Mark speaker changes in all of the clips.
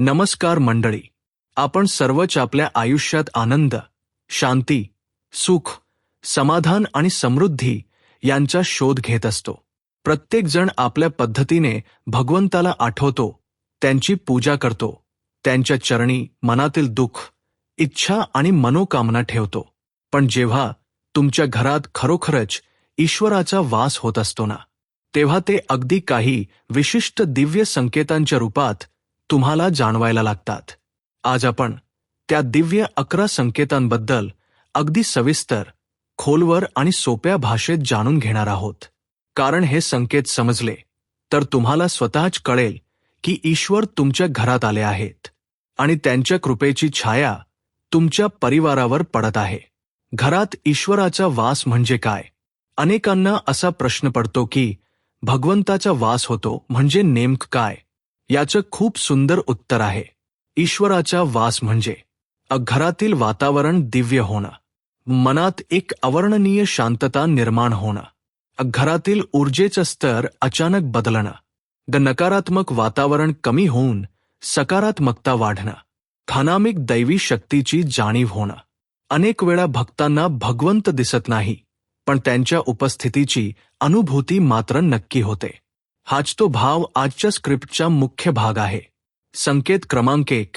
Speaker 1: नमस्कार मंडळी. आपण सर्वच आपल्या आयुष्यात आनंद, शांती, सुख, समाधान आणि समृद्धी यांचा शोध घेत असतो. प्रत्येक जण आपल्या पद्धतीने भगवंताला आठवतो, त्यांची पूजा करतो, त्यांच्या चरणी मनातील दुःख, इच्छा आणि मनोकामना ठेवतो. पण जेव्हा तुमच्या घरात खरोखरच ईश्वराचा वास होत असतो ना, तेव्हा ते अगदी काही विशिष्ट दिव्य संकेतांच्या रूपात तुम्हाला जाणवायला लागतात. आज आपण त्या दिव्य 11 संकेतांबद्दल अगदी सविस्तर, खोलवर आणि सोप्या भाषेत जाणून घेणार आहोत. कारण हे संकेत समजले तर तुम्हाला स्वतःच कळेल की ईश्वर तुमच्या घरात आले आहेत आणि त्यांच्या कृपेची छाया तुमच्या परिवारावर पडत आहे. घरात ईश्वराचा वास म्हणजे काय? अनेकांना असा प्रश्न पडतो की भगवंताचा वास होतो म्हणजे नेमकं काय? याचं खूप सुंदर उत्तर आहे. ईश्वराचा वास म्हणजे घरातील वातावरण दिव्य होणं, मनात एक अवर्णनीय शांतता निर्माण होणं, घरातील ऊर्जेचं स्तर अचानक बदलणं, नकारात्मक वातावरण कमी होऊन सकारात्मकता वाढणं, खानामिक दैवी शक्तीची जाणीव होणं. अनेक वेळा भक्तांना भगवंत दिसत नाही, पण त्यांच्या उपस्थितीची अनुभूती मात्र नक्की होते. हाच तो भाव आजच्या स्क्रिप्टचा मुख्य भाग आहे. संकेत क्रमांक 1.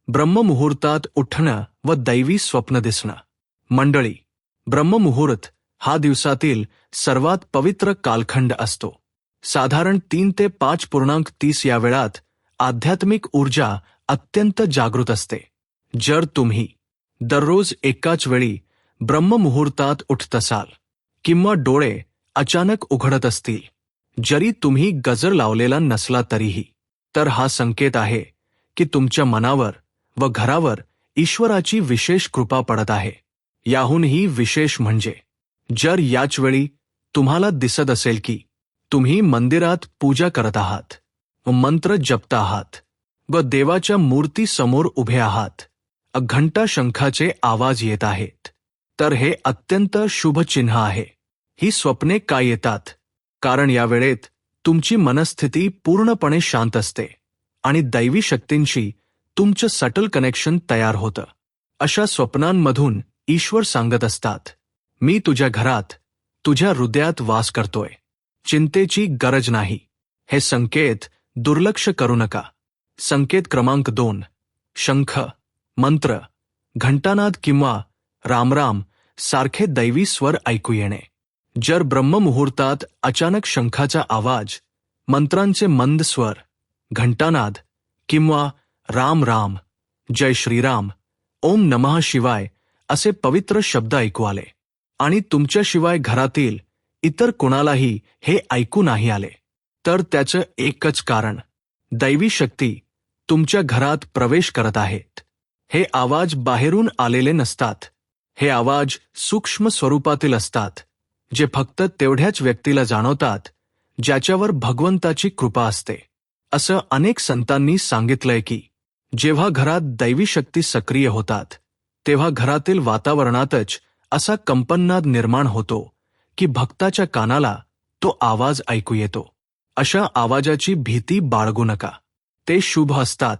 Speaker 1: ब्रह्ममुहूर्तात उठणं व दैवी स्वप्न दिसणं. मंडळी, ब्रह्ममुहूर्त हा दिवसातील सर्वात पवित्र कालखंड असतो. साधारण 3 ते 5:30 या वेळात आध्यात्मिक ऊर्जा अत्यंत जागृत असते. जर तुम्ही दररोज एकाच वेळी ब्रह्ममुहूर्तात उठत असाल किंवा डोळे अचानक उघडत असतील, जरी तुम्ही गजर लावलेला नसला तरीही, तर हा संकेत आहे की तुमच्या मनावर व घरावर ईश्वराची विशेष कृपा पडत आहे. याहूनही विशेष म्हणजे जर याच वेळी तुम्हाला दिसत असेल की तुम्ही मंदिरात पूजा करत आहात व मंत्र जपत आहात व देवाच्या मूर्तीसमोर उभे आहात, घंटा शंखाचे आवाज येत आहेत, तर हे अत्यंत शुभ चिन्ह आहे. ही स्वप्ने का येतात? कारण या वेळेत तुमची मनस्थिती पूर्णपणे शांत असते आणि दैवी शक्तींशी तुमचं सटल कनेक्शन तयार होतं. अशा स्वप्नांमधून ईश्वर सांगत असतात, मी तुझ्या घरात, तुझ्या हृदयात वास करतोय. चिंतेची गरज नाही. हे संकेत दुर्लक्ष करू नका. संकेत क्रमांक 2. शंख, मंत्र, घंटानाद किंवा रामराम सारखे दैवी स्वर ऐकू येणे. जर ब्रह्ममुहूर्तात अचानक शंखाचा आवाज, मंत्रांचे मंद स्वर, घंटानाद किंवा राम राम, जय श्रीराम, ओम नमः शिवाय असे पवित्र शब्द ऐकू आले आणि तुमच्याशिवाय घरातील इतर कोणालाही हे ऐकू नाही आले, तर त्याचं एकच कारण, दैवी शक्ती तुमच्या घरात प्रवेश करत आहेत. हे आवाज बाहेरून आलेले नसतात. हे आवाज सूक्ष्म स्वरूपातील असतात, जे फक्त तेवढ्याच व्यक्तीला जाणवतात ज्याच्यावर भगवंताची कृपा असते. असं अनेक संतांनी सांगितलंय की जेव्हा घरात दैवी शक्ती सक्रिय होतात, तेव्हा घरातील वातावरणातच असा कंपननाद निर्माण होतो की भक्ताच्या कानाला तो आवाज ऐकू येतो. अशा आवाजाची भीती बाळगू नका. ते शुभ असतात.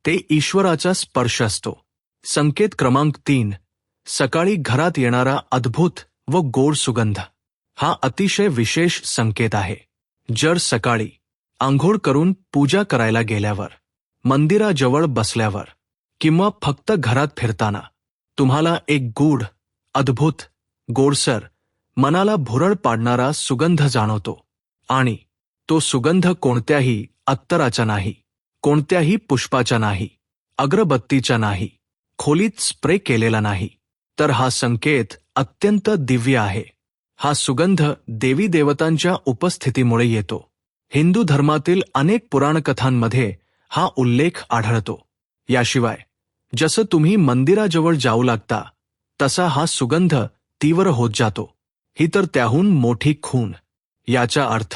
Speaker 1: ते ईश्वराचा स्पर्श असतो. संकेत क्रमांक 3. सकाळी घरात येणारा अद्भुत व गोड सुगंध. हा अतिशय विशेष संकेत आहे. जर सकाळी आंघोळ करून पूजा करायला गेल्यावर, मंदिराजवळ बसल्यावर किंवा फक्त घरात फिरताना तुम्हाला एक गूढ, अद्भुत, गोडसर, मनाला भुरळ पाडणारा सुगंध जाणवतो आणि तो सुगंध कोणत्याही अत्तराचा नाही, कोणत्याही पुष्पाचा नाही, अगरबत्तीचा नाही, खोलीत स्प्रे केलेला नाही, तर हा संकेत अत्यंत दिव्य आहे. हा सुगंध देवी देवतांच्या उपस्थितीमुळे येतो. हिंदू धर्मातील अनेक पुराणकथांमध्ये हा उल्लेख आढळतो. याशिवाय जसं तुम्ही मंदिराजवळ जाऊ लागता, तसा हा सुगंध तीव्र होत जातो. ही तर त्याहून मोठी खूण. याचा अर्थ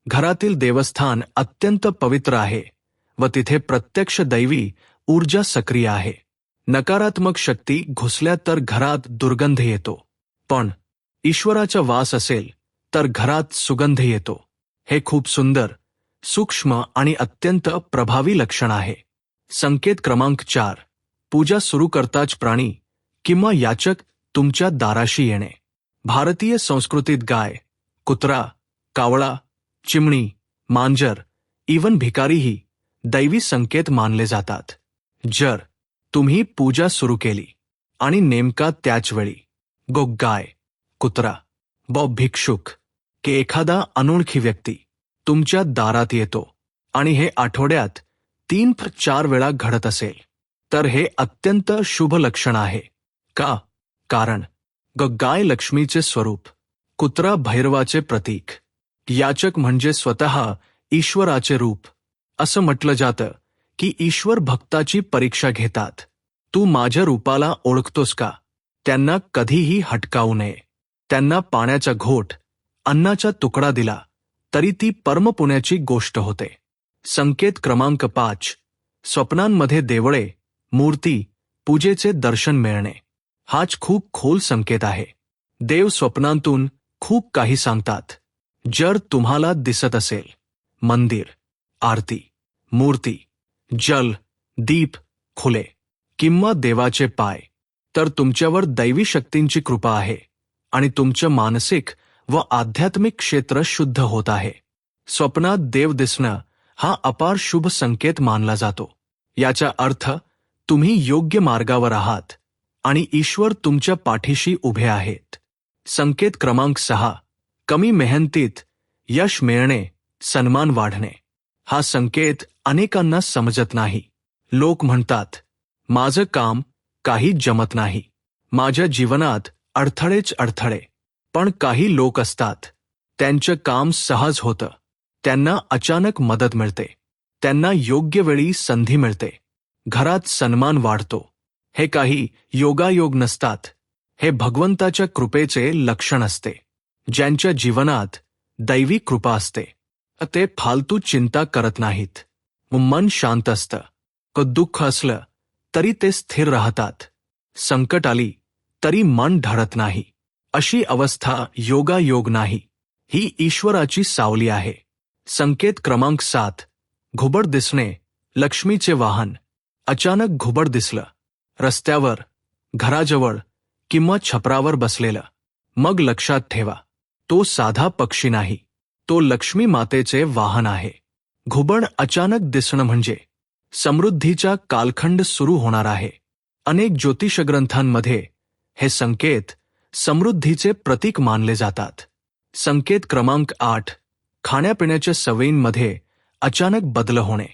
Speaker 1: घरातील देवस्थान अत्यंत पवित्र आहे व तिथे प्रत्यक्ष दैवी ऊर्जा सक्रिय आहे. नकारात्मक शक्ती घुसल्या तर घरात दुर्गंध येतो, पण ईश्वराचा वास असेल तर घरात सुगंध येतो. हे खूप सुंदर, सूक्ष्म आणि अत्यंत प्रभावी लक्षण आहे. संकेत क्रमांक 4. पूजा सुरू करताच प्राणी किंवा याचक तुमच्या दाराशी येणे. भारतीय संस्कृतीत गाय, कुत्रा, कावळा, चिमणी, मांजर, इवन भिकारीही दैवी संकेत मानले जातात. जर तुम्ही पूजा सुरू केली आणि नेमका त्याच वेळी गाय, कुत्रा, भिक्षुक की एखादा अनोळखी व्यक्ती तुमच्या दारात येतो आणि हे आठवड्यात 3-4 वेळा घडत असेल, तर हे अत्यंत शुभ लक्षण आहे. का? कारण गाय लक्ष्मीचे स्वरूप, कुत्रा भैरवाचे प्रतीक, याचक म्हणजे स्वतः ईश्वराचे रूप. असं म्हटलं जातं की ईश्वर भक्ताची परीक्षा घेतात. तू माझ्या रूपाला ओळखतोस का? त्यांना कधीही हटकावू नये. त्यांना पाण्याचा घोट, अन्नाचा तुकडा दिला तरी ती परमपुण्याची गोष्ट होते. संकेत क्रमांक 5. स्वप्नांमध्ये देवळे, मूर्ती, पूजेचे दर्शन मिळणे. हाच खूप खोल संकेत आहे. देव स्वप्नांतून खूप काही सांगतात. जर तुम्हाला दिसत असेल मंदिर, आरती, मूर्ती, जल, दीप, खुले किंवा देवाचे पाय, तर तुमच्यावर दैवी शक्तींची कृपा आहे आणि तुमचं मानसिक व आध्यात्मिक क्षेत्र शुद्ध होत आहे. स्वप्नात देव दिसणं हा अपार शुभ संकेत मानला जातो. याचा अर्थ तुम्ही योग्य मार्गावर आहात आणि ईश्वर तुमच्या पाठीशी उभे आहेत. संकेत क्रमांक 6. कमी मेहनतीत यश मिळणे, सन्मान वाढणे. हा संकेत अनेकांना समजत नाही. लोक म्हणतात, माझं काम काही जमत नाही, माझ्या जीवनात अडथळेच अडथळे. पण काही लोक असतात, त्यांचं काम सहज होतं, त्यांना अचानक मदत मिळते, त्यांना योग्य वेळी संधी मिळते, घरात सन्मान वाढतो. हे काही योगायोग नसतात, हे भगवंताच्या कृपेचे लक्षण असते. ज्यांच्या जीवनात दैवी कृपा असते ते फालतू चिंता करत नाहीत. मन शांत असतं. दुःख असलं तरी ते स्थिर राहतात. संकट आली तरी मन ढळत नाही. अशी अवस्था योगायोग नाही, ही ईश्वराची सावली आहे. संकेत क्रमांक 7. घुबड दिसणे, लक्ष्मीचे वाहन. अचानक घुबड दिसलं रस्त्यावर, घराजवळ किंवा छपरावर बसलेलं, मग लक्षात ठेवा, तो साधा पक्षी नाही, तो लक्ष्मी मातेचे वाहन आहे. घुबड अचानक दिसणं म्हणजे समृद्धीचा कालखंड सुरू होणार आहे. अनेक ज्योतिषग्रंथांमध्ये हे संकेत समृद्धीचे प्रतीक मानले जातात. संकेत क्रमांक 8. खाण्यापिण्याच्या सवयींमध्ये अचानक बदल होणे.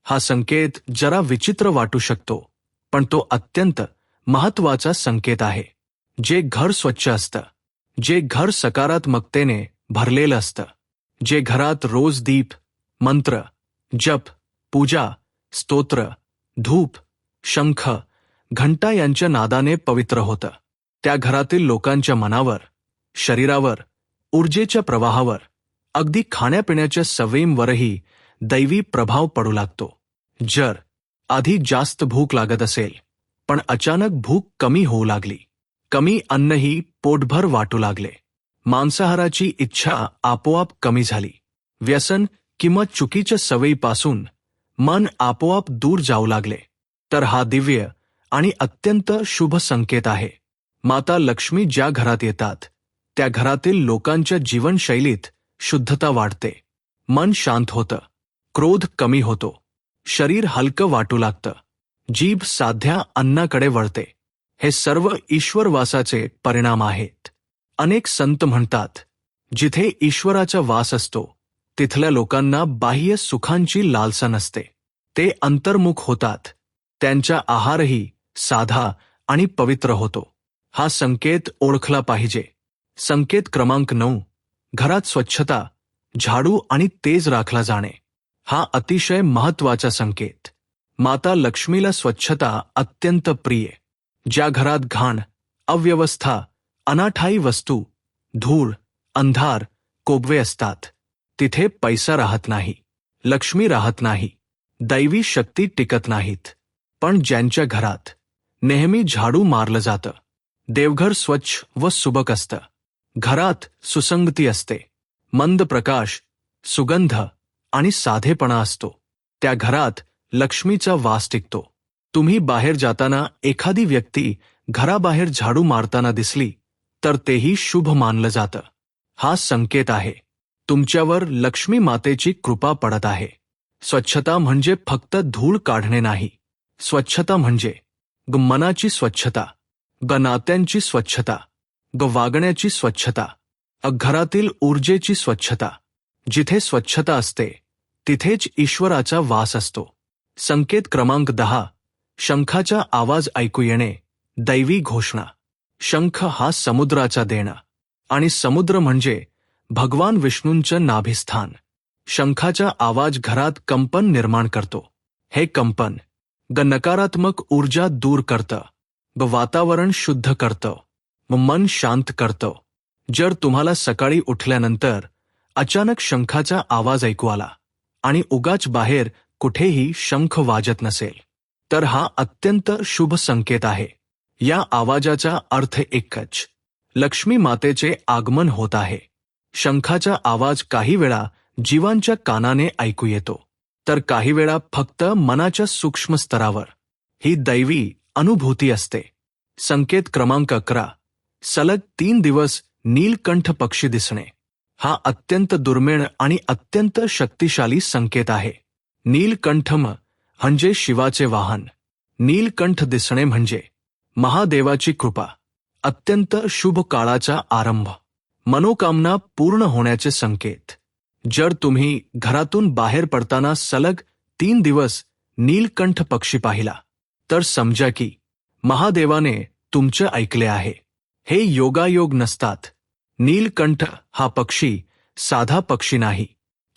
Speaker 1: हा संकेत जरा विचित्र वाटू शकतो, पण तो अत्यंत महत्त्वाचा संकेत आहे. जे घर स्वच्छ असतं, जे घर सकारात्मकतेने भरलेलं असतं, जे घरात रोज दीप, मंत्र, जप, पूजा, स्तोत्र, धूप, शंख, घंटा यांच्या नादाने पवित्र होतं, त्या घरातील लोकांच्या मनावर, शरीरावर, ऊर्जेच्या प्रवाहावर, अगदी खाण्यापिण्याच्या सवयींवरही दैवी प्रभाव पडू लागतो. जर आधी जास्त भूक लागत असेल पण अचानक भूक कमी होऊ लागली, कमी अन्नही पोटभर वाटू लागले, मांसाहाराची इच्छा आपोआप कमी झाली, व्यसन किंवा चुकीच्या सवयीपासून मन आपोआप दूर जाऊ लागले, तर हा दिव्य आणि अत्यंत शुभ संकेत आहे. माता लक्ष्मी ज्या घरात येतात त्या घरातील लोकांच्या जीवनशैलीत शुद्धता वाढते, मन शांत होतं, क्रोध कमी होतो, शरीर हलकं वाटू लागतं, जीभ साध्या अन्नाकडे वळते. हे सर्व ईश्वरवासाचे परिणाम आहेत. अनेक संत म्हणतात, जिथे ईश्वराचा वास असतो तिथल्या लोकांना बाह्य सुखांची लालसा नसते. ते अंतर्मुख होतात, त्यांचा आहारही साधा आणि पवित्र होतो. हा संकेत ओळखला पाहिजे. संकेत क्रमांक 9. घरात स्वच्छता, झाडू आणि तेज राखला जाणे. हा अतिशय महत्त्वाचा संकेत. माता लक्ष्मीला स्वच्छता अत्यंत प्रिय. ज्या घरात घाण, अव्यवस्था, अनाठायी वस्तू, धूळ, अंधार, कोबवे असतात, तिथे पैसा राहत नाही, लक्ष्मी राहत नाही, दैवी शक्ती टिकत नाहीत. पण ज्यांच्या घरात नेहमी झाडू मारलं जातं, देवघर स्वच्छ व सुबक असतं, घरात सुसंगती असते, मंद प्रकाश, सुगंध आणि साधेपणा असतो, त्या घरात लक्ष्मीचा वास टिकतो. तुम्ही बाहेर जाताना एखादी व्यक्ती घराबाहेर झाडू मारताना दिसली तर तेही शुभ मानलं जातं. हा संकेत आहे तुमच्यावर लक्ष्मी मातेची कृपा पडत आहे. स्वच्छता म्हणजे फक्त धूळ काढणे नाही. स्वच्छता म्हणजे मनाची स्वच्छता, नात्यांची स्वच्छता, वागण्याची स्वच्छता, घरातील ऊर्जेची स्वच्छता. जिथे स्वच्छता असते तिथेच ईश्वराचा वास असतो. संकेत क्रमांक 10. शंखाचा आवाज ऐकू येणे. दैवी घोषणा. शंख हा समुद्राचा देणा आणि समुद्र म्हणजे भगवान विष्णूंचं नाभिस्थान. शंखाचा आवाज घरात कंपन निर्माण करतो. हे कंपन नकारात्मक ऊर्जा दूर करतं, वातावरण शुद्ध करतं, मन शांत करतं. जर तुम्हाला सकाळी उठल्यानंतर अचानक शंखाचा आवाज ऐकू आला आणि उगाच बाहेर कुठेही शंख वाजत नसेल तर हा अत्यंत शुभ संकेत आहे. या आवाजाचा अर्थ एकच, लक्ष्मी मातेचे आगमन होत आहे. शंखाचा आवाज काही वेळा जीवांच्या कानाने ऐकू येतो तर काही वेळा फक्त मनाच्या सूक्ष्म स्तरावर. ही दैवी अनुभूती असते. संकेत क्रमांक 11. सलग 3 दिवस नीलकंठ पक्षी दिसणे. हा अत्यंत दुर्मिळ आणि अत्यंत शक्तिशाली संकेत आहे. नीलकंठ म्हणजे शिवाचे वाहन. नीलकंठ दिसणे म्हणजे महादेवाची कृपा, अत्यंत शुभ काळाचा आरंभ, मनोकामना पूर्ण होण्याचे संकेत. जर तुम्ही घरातून बाहेर पडताना सलग 3 दिवस नीलकंठ पक्षी पाहिला तर समजा की महादेवाने तुमचे ऐकले आहे. हे योगायोग नसतात. नीलकंठ हा पक्षी साधा पक्षी नाही,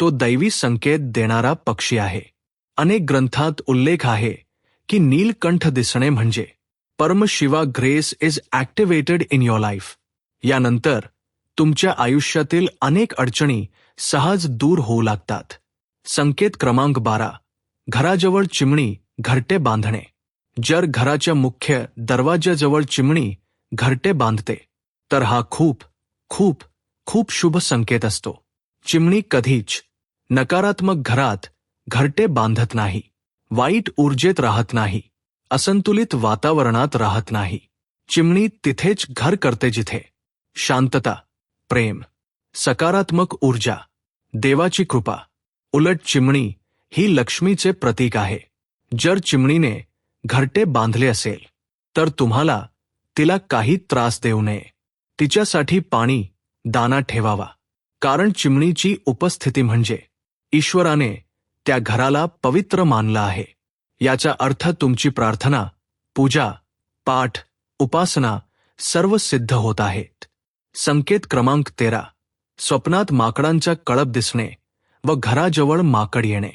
Speaker 1: तो दैवी संकेत देणारा पक्षी आहे. अनेक ग्रंथात उल्लेख आहे की नीलकंठ दिसणे म्हणजे Paramshiva grace is activated in your life. यानंतर तुमच्या आयुष्यातील अनेक अडचणी सहज दूर होऊ लागतात. संकेत क्रमांक 12. घराजवळ चिमणी घरटे बांधणे. जर घराच्या मुख्य दरवाज्याजवळ चिमणी घरटे बांधते तर हा खूप खूप खूप शुभ संकेत असतो. चिमणी कधीच नकारात्मक घरात घरटे बांधत नाही, वाईट ऊर्जेत राहत नाही, असंतुलित वातावरणात राहत नाही. चिमणी तिथेच घर करते जिथे शांतता, प्रेम, सकारात्मक ऊर्जा, देवाची कृपा. उलट चिमणी ही लक्ष्मीचे प्रतीक आहे. जर चिमणीने घरटे बांधले असेल तर तुम्हाला तिला काही त्रास देऊ नये. तिच्यासाठी पाणी, दाना ठेवावा, कारण चिमणीची उपस्थिती म्हणजे ईश्वराने त्या घराला पवित्र मानलं आहे. याचा अर्थ तुमची प्रार्थना, पूजा, पाठ, उपासना सर्व सिद्ध होत आहेत. संकेत क्रमांक 13. स्वप्नात माकडांचा कळप दिसणे व घराजवळ माकड येणे.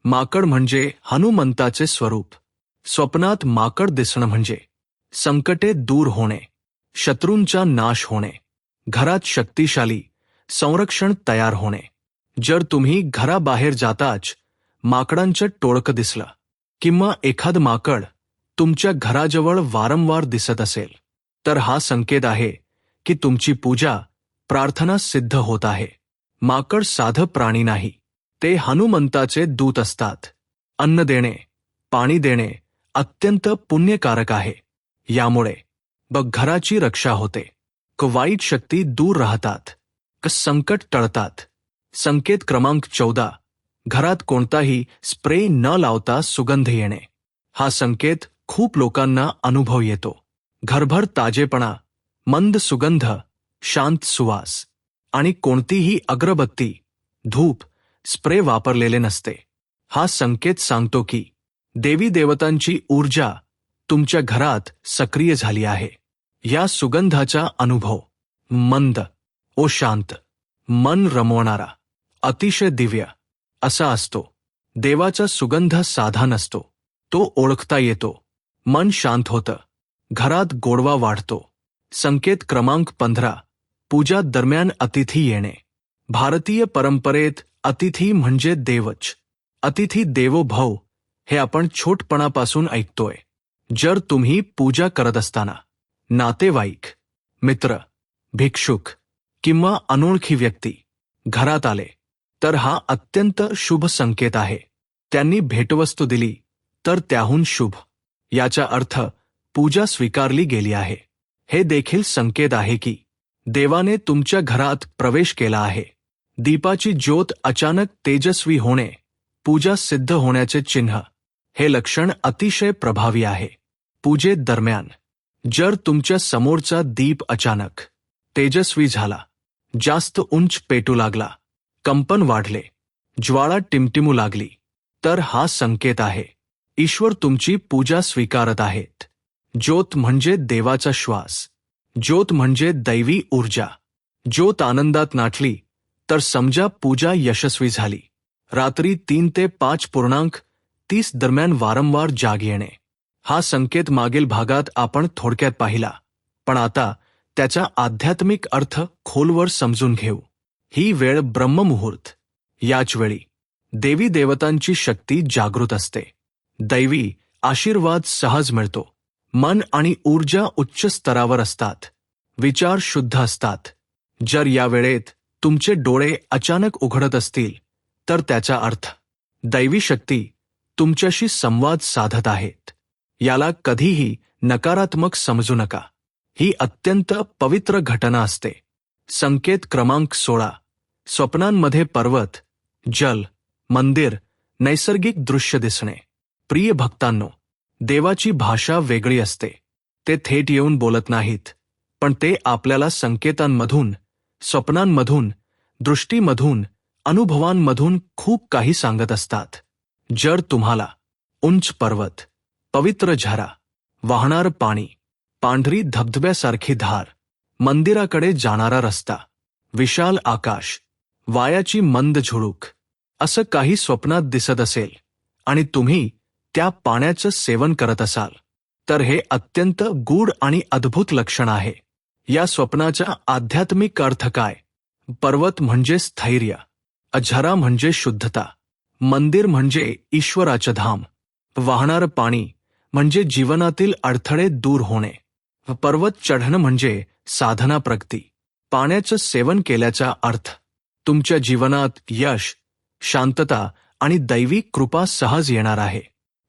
Speaker 1: माकड म्हणजे हनुमंताचे स्वरूप. स्वप्नात माकड दिसणं म्हणजे संकटे दूर होणे, शत्रूंचा नाश होणे, घरात शक्तिशाली संरक्षण तयार होणे. जर तुम्ही घराबाहेर जाताच माकडांचं टोळकं दिसलं किंवा एखाद माकड तुमच्या घराजवळ वारंवार दिसत असेल तर हा संकेत आहे की तुमची पूजा, प्रार्थना सिद्ध होत आहे. माकड साधं प्राणी नाही, ते हनुमंताचे दूत असतात. अन्न देणे, पाणी देणे अत्यंत पुण्यकारक आहे. यामुळे घराची रक्षा होते, वाईट शक्ती दूर राहतात, संकट टळतात. संकेत क्रमांक 14. घरात कोणताही स्प्रे न लावता सुगंध येणे. हा संकेत खूप लोकांना अनुभव येतो. घरभर ताजेपणा, मंद सुगंध, शांत सुवास आणि कोणतीही अगरबत्ती, धूप, स्प्रे वापरलेले नसते. हा संकेत सांगतो की देवी देवतांची ऊर्जा तुमच्या घरात सक्रिय झाली आहे. या सुगंधाचा अनुभव मंद ओ शांत, मन रमवणारा, अतिशय दिव्य असा असतो. देवाचा सुगंध साधा नसतो, तो ओळखता येतो. मन शांत होतं, घरात गोडवा वाढतो. संकेत क्रमांक 15. पूजा दरम्यान अतिथी येणे. भारतीय परंपरेत अतिथी म्हणजे देवच. अतिथी देवो भव हे आपण छोटपणापासून ऐकतोय. जर तुम्ही पूजा करत असताना नातेवाईक, मित्र, भिक्षुक किंवा अनोळखी व्यक्ती घरात आले तर हा अत्यंत शुभ संकेत आहे. त्यांनी भेटवस्तू दिली तर त्याहून शुभ. याचा अर्थ पूजा स्वीकारली गेली आहे. हे देखील संकेत आहे की देवाने तुमच्या घरात प्रवेश केला आहे. दीपाची ज्योत अचानक तेजस्वी होणे पूजा सिद्ध होण्याचे चिन्ह. हे लक्षण अतिशय प्रभावी आहे. पूजेत दरम्यान जर तुमच्या समोरचा दीप अचानक तेजस्वी झाला, जास्त उंच पेटू लागला, कंपन वाढले, ज्वाळा टिमटिमू लागली, तर हा संकेत आहे ईश्वर तुमची पूजा स्वीकारत आहेत. ज्योत म्हणजे देवाचा श्वास. ज्योत म्हणजे दैवी ऊर्जा. ज्योत आनंदात नाचली तर समजा पूजा यशस्वी झाली. रात्री 3 ते 5:30 दरम्यान वारंवार जाग येणे. हा संकेत मागील भागात आपण थोडक्यात पाहिला, पण आता त्याचा आध्यात्मिक अर्थ खोलवर समजून घेऊ. ही वेळ ब्रह्ममुहूर्त. याच वेळी देवी देवतांची शक्ती जागृत असते. दैवी आशीर्वाद सहज मिळतो. मन आणि ऊर्जा उच्च स्तरावर असतात. विचार शुद्ध असतात. जर या वेळेत तुमचे डोळे अचानक उघडत असतील तर त्याचा अर्थ दैवी शक्ती तुमच्याशी संवाद साधत आहेत. याला कधीही नकारात्मक समजू नका. ही अत्यंत पवित्र घटना असते. संकेत क्रमांक 16. स्वप्नांमध्ये पर्वत, जल, मंदिर, नैसर्गिक दृश्य दिसणे. प्रिय भक्तांनो, देवाची भाषा वेगळी असते. ते थेट येऊन बोलत नाहीत, पण ते आपल्याला संकेतांमधून, स्वप्नांमधून, दृष्टीमधून, अनुभवांमधून खूप काही सांगत असतात. जर तुम्हाला उंच पर्वत, पवित्र झरा, वाहणारं पाणी, पांढरी धबधब्यासारखी धार, मंदिराकडे जाणारा रस्ता, विशाल आकाश, वायाची मंद झुळूक असं काही स्वप्नात दिसत असेल आणि तुम्ही त्या पाण्याचं सेवन करत असाल, तर हे अत्यंत गूढ आणि अद्भुत लक्षण आहे. या स्वप्नाचा आध्यात्मिक अर्थ काय? पर्वत म्हणजे स्थैर्य, झरा म्हणजे शुद्धता, मंदिर म्हणजे ईश्वराचं धाम, वाहणारं पाणी म्हणजे जीवनातील अडथळे दूर होणे, पर्वत चढणं म्हणजे साधना प्रगती, पाण्याचं सेवन केल्याचा अर्थ तुमच्या जीवनात यश, शांतता आणि दैवी कृपा सहज येणार आहे.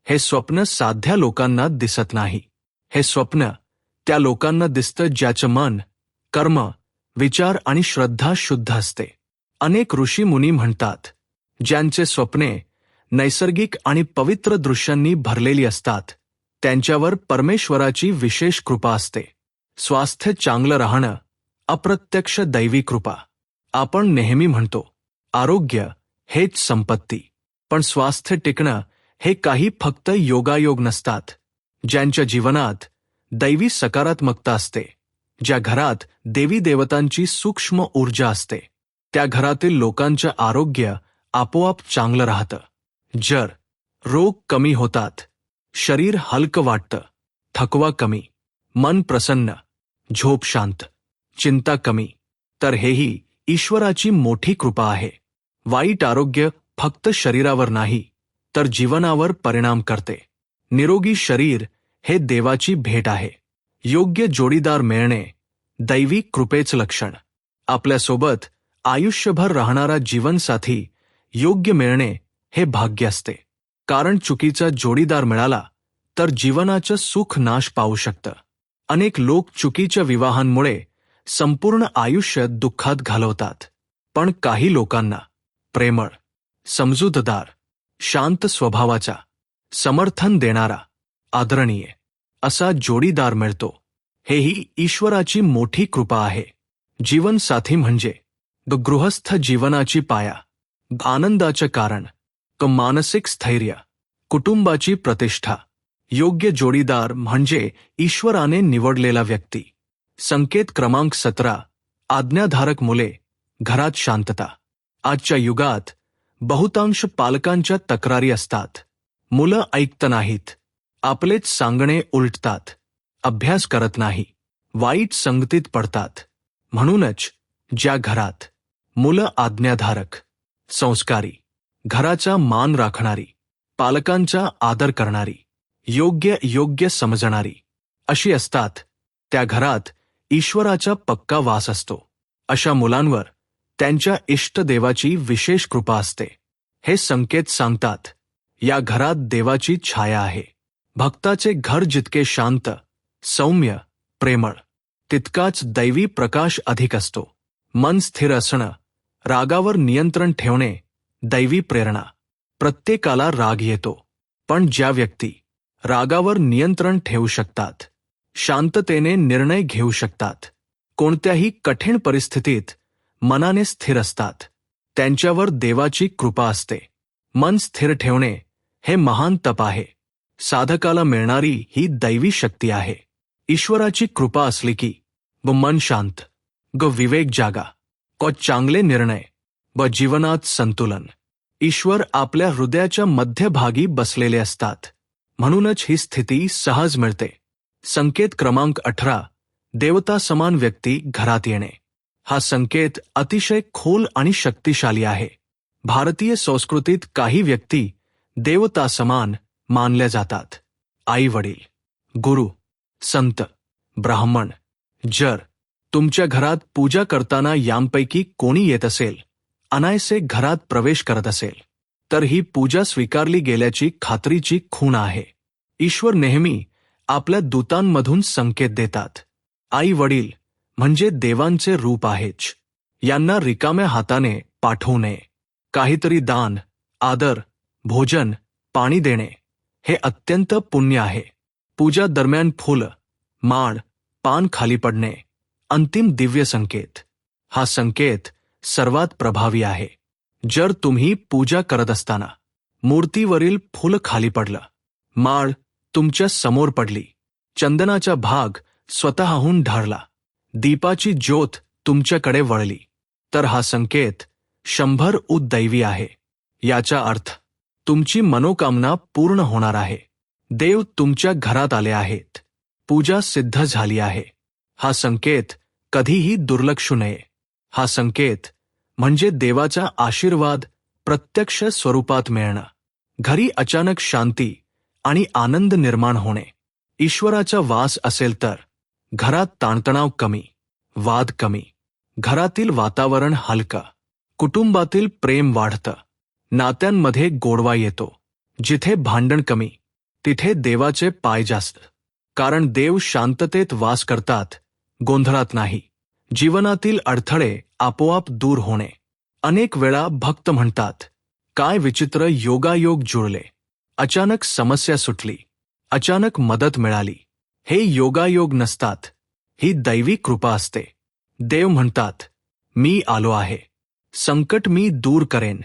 Speaker 1: हे स्वप्न साध्या लोकांना दिसत नाही. हे स्वप्न त्या लोकांना दिसतं ज्याचं मन, कर्म, विचार आणि श्रद्धा शुद्ध असते. अनेक ऋषी मुनी म्हणतात, ज्यांचे स्वप्ने नैसर्गिक आणि पवित्र दृश्यांनी भरलेली असतात, त्यांच्यावर परमेश्वराची विशेष कृपा असते. स्वास्थ्य चांगलं राहणं अप्रत्यक्ष दैवी कृपा. आपण नेहमी म्हणतो, आरोग्य हेच संपत्ती, पण स्वास्थ्य टिकणं हे काही फक्त योगायोग नसतात. ज्यांच्या जीवनात दैवी सकारात्मकता असते, ज्या घरात देवी देवतांची सूक्ष्म ऊर्जा असते, त्या घरातील लोकांचं आरोग्य आपोआप चांगलं राहतं. जर रोग कमी होतात, शरीर हलकं वाटतं, थकवा कमी, मन प्रसन्न, झोप शांत, चिंता कमी, तर हेही ईश्वराची मोठी कृपा आहे. वाईट आरोग्य फक्त शरीरावर नाही, तर जीवनावर परिणाम करते. निरोगी शरीर हे देवाची भेट आहे. योग्य जोडीदार मिळणे दैवी कृपेचं लक्षण. आपल्यासोबत आयुष्यभर राहणारा जीवनसाथी योग्य मिळणे हे भाग्य असते. कारण चुकीचा जोडीदार मिळाला तर जीवनाचं सुख नाश पावू शकतं. अनेक लोक चुकीच्या विवाहांमुळे संपूर्ण आयुष्य दुःखात घालवतात. पण काही लोकांना प्रेमळ, समजूतदार, शांत स्वभावाचा, समर्थन देणारा, आदरणीय असा जोडीदार मिळतो. हेही ईश्वराची मोठी कृपा आहे. जीवनसाथी म्हणजे गृहस्थ जीवनाची पाया, आनंदाचं कारण, मानसिक स्थैर्य, कुटुंबाची प्रतिष्ठा. योग्य जोडीदार म्हणजे ईश्वराने निवडलेला व्यक्ती. संकेत क्रमांक 17. आज्ञाधारक मुले, घरात शांतता. आजच्या युगात बहुतांश पालकांच्या तक्रारी असतात. मुलं ऐकत नाहीत, आपलेच सांगणे उलटतात, अभ्यास करत नाही, वाईट संगतीत पडतात. म्हणूनच ज्या घरात मुलं आज्ञाधारक, संस्कारी, घराचा मान राखणारी, पालकांचा आदर करणारी, योग्य समजणारी अशी असतात, त्या घरात ईश्वराचा पक्का वास असतो. अशा मुलांवर त्यांच्या इष्टदेवाची विशेष कृपा असते. हे संकेत सांगतात या घरात देवाची छाया आहे. भक्ताचे घर जितके शांत, सौम्य, प्रेमळ, तितकाच दैवी प्रकाश अधिक असतो. मन स्थिर असणं, रागावर नियंत्रण ठेवणे, दैवी प्रेरणा. प्रत्येकाला राग येतो, पण ज्या व्यक्ती रागावर नियंत्रण ठेवू शकतात, शांततेने निर्णय घेऊ शकतात, कोणत्याही कठीण परिस्थितीत मनाने स्थिर असतात, त्यांच्यावर देवाची कृपा असते. मन स्थिर ठेवणे हे महान तप आहे. साधकाला मिळणारी ही दैवी शक्ती आहे. ईश्वराची कृपा असली की मन शांत, विवेक जागा, चांगले निर्णय, जीवनात संतुलन. ईश्वर आपल्या हृदयाच्या मध्यभागी बसलेले असतात, म्हणूनच ही स्थिती सहज मिळते. संकेत क्रमांक 18. देवता समान व्यक्ती घरात येणे. हा संकेत अतिशय खोल आणि शक्तिशाली आहे. भारतीय संस्कृतीत काही व्यक्ती देवता समान मानल्या जातात. आई वडील, गुरु, संत, ब्राह्मण. जर तुमच्या घरात पूजा करताना यांपैकी कोणी येत असेल, अनायसे घरात प्रवेश करत असेल, तर ही पूजा स्वीकारली गेल्याची खात्रीची खूण आहे. ईश्वर नेहमी आपल्या दूतांमधून संकेत देतात. आई वडील म्हणजे देवांचे रूप आहेच. यांना रिकाम्या हाताने पाठवू नये. काहीतरी दान, आदर, भोजन, पाणी देणे हे अत्यंत पुण्य आहे. पूजा दरम्यान फुल, माळ, पान खाली पडणे, अंतिम दिव्य संकेत. हा संकेत सर्वात प्रभावी आहे. जर तुम्ही पूजा करत असताना मूर्तीवरील फुल खाली पडलं, माळ तुमच्या समोर पडली, चंदनाचा भाग स्वतःहून ढळला, दीपाची ज्योत तुमच्याकडे वळली, तर हा संकेत 100 दैवी आहे. याचा अर्थ तुमची मनोकामना पूर्ण होणार आहे. देव तुमच्या घरात आले आहेत. पूजा सिद्ध झाली आहे. हा संकेत कधीही दुर्लक्षू नये. हा संकेत म्हणजे देवाचा आशीर्वाद प्रत्यक्ष स्वरूपात मिळणं. घरी अचानक शांती आणि आनंद निर्माण होणे. ईश्वराचा वास असेल तर घरात ताणतणाव कमी, वाद कमी, घरातील वातावरण हलकं, कुटुंबातील प्रेम वाढतं, नात्यांमध्ये गोडवा येतो. जिथे भांडण कमी, तिथे देवाचे पाय जास्त. कारण देव शांततेत वास करतात, गोंधळात नाही. जीवनातील अडथळे आपोआप दूर होणे. अनेक वेळा भक्त म्हणतात, काय विचित्र योगायोग जुळले. अचानक समस्या सुटली, अचानक मदत मिळाली. हे योगायोग नसतात, ही दैवी कृपा असते. देव म्हणतात, मी आलो आहे. संकट मी दूर करेन.